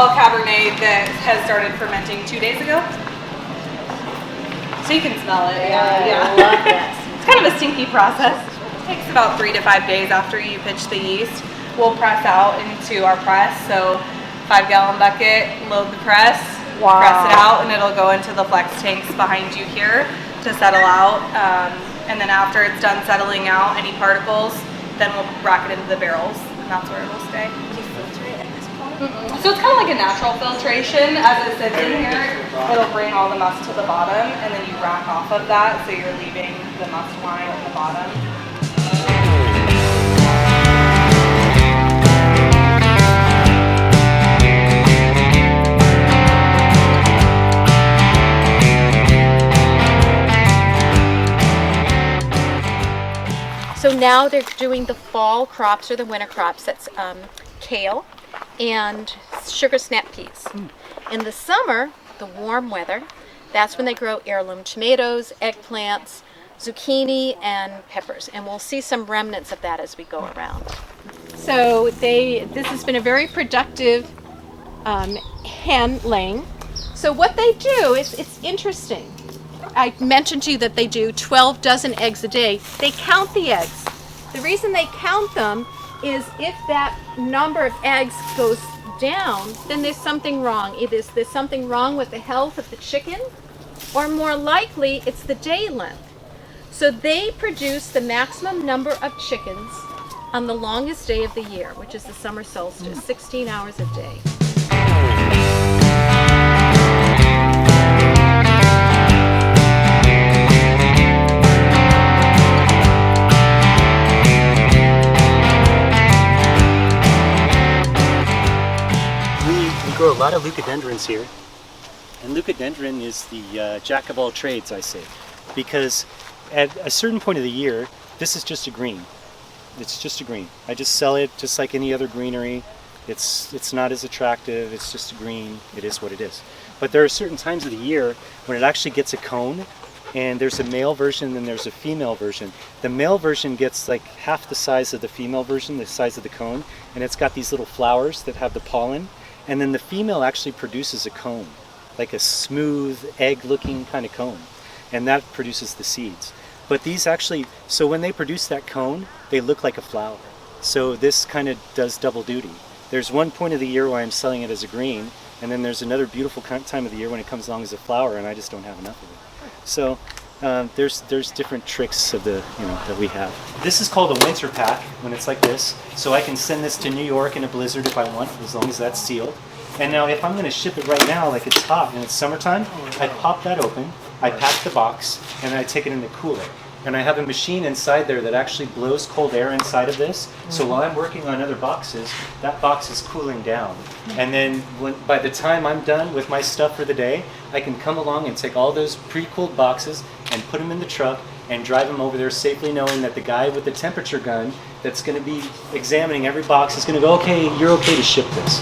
tall Cabernet that has started fermenting 2 days ago. So you can smell it. Yeah. I love that. It's kind of a stinky process. It takes about 3 to 5 days after you pitch the yeast. We'll press out into our press. So 5-gallon bucket, load the press, press it out, and it'll go into the flex tanks behind you here to settle out. And then after it's done settling out any particles, then we'll rack it into the barrels, and that's where it'll stay. Do you filter it at this point? So it's kind of like a natural filtration. As it sits in here, it'll bring all the must to the bottom, and then you rack off of that, so you're leaving the must wine at the bottom. So now they're doing the fall crops or the winter crops. That's kale and sugar snap peas. In the summer, the warm weather, that's when they grow heirloom tomatoes, eggplants, zucchini, and peppers. And we'll see some remnants of that as we go around. So this has been a very productive hen laying. So what they do is, it's interesting. I mentioned to you that they do 12 dozen eggs a day. They count the eggs. The reason they count them is if that number of eggs goes down, then there's something wrong. Either there's something wrong with the health of the chicken, or more likely, it's the day length. So they produce the maximum number of chickens on the longest day of the year, which is the summer solstice, 16 hours a day. We grow a lot of leucadendrons here, and leucadendron is the jack of all trades, I say, because at a certain point of the year, this is just a green. It's just a green. I just sell it just like any other greenery. It's not as attractive. It's just a green. It is what it is. But there are certain times of the year when it actually gets a cone, and there's a male version and there's a female version. The male version gets like half the size of the female version, the size of the cone, and it's got these little flowers that have the pollen. And then the female actually produces a cone, like a smooth egg-looking kind of cone, and that produces the seeds. But these actually, so when they produce that cone, they look like a flower. So this kind of does double duty. There's one point of the year where I'm selling it as a green, and then there's another beautiful time of the year when it comes along as a flower, and I just don't have enough of it. So there's different tricks of that we have. This is called a winter pack when it's like this. So I can send this to New York in a blizzard if I want, as long as that's sealed. And now if I'm going to ship it right now, like it's hot and it's summertime, I pop that open, I pack the box, and then I take it in the cooler. And I have a machine inside there that actually blows cold air inside of this. So while I'm working on other boxes, that box is cooling down. And then by the time I'm done with my stuff for the day, I can come along and take all those pre-cooled boxes and put them in the truck and drive them over there safely, knowing that the guy with the temperature gun that's going to be examining every box is going to go, okay, you're okay to ship this.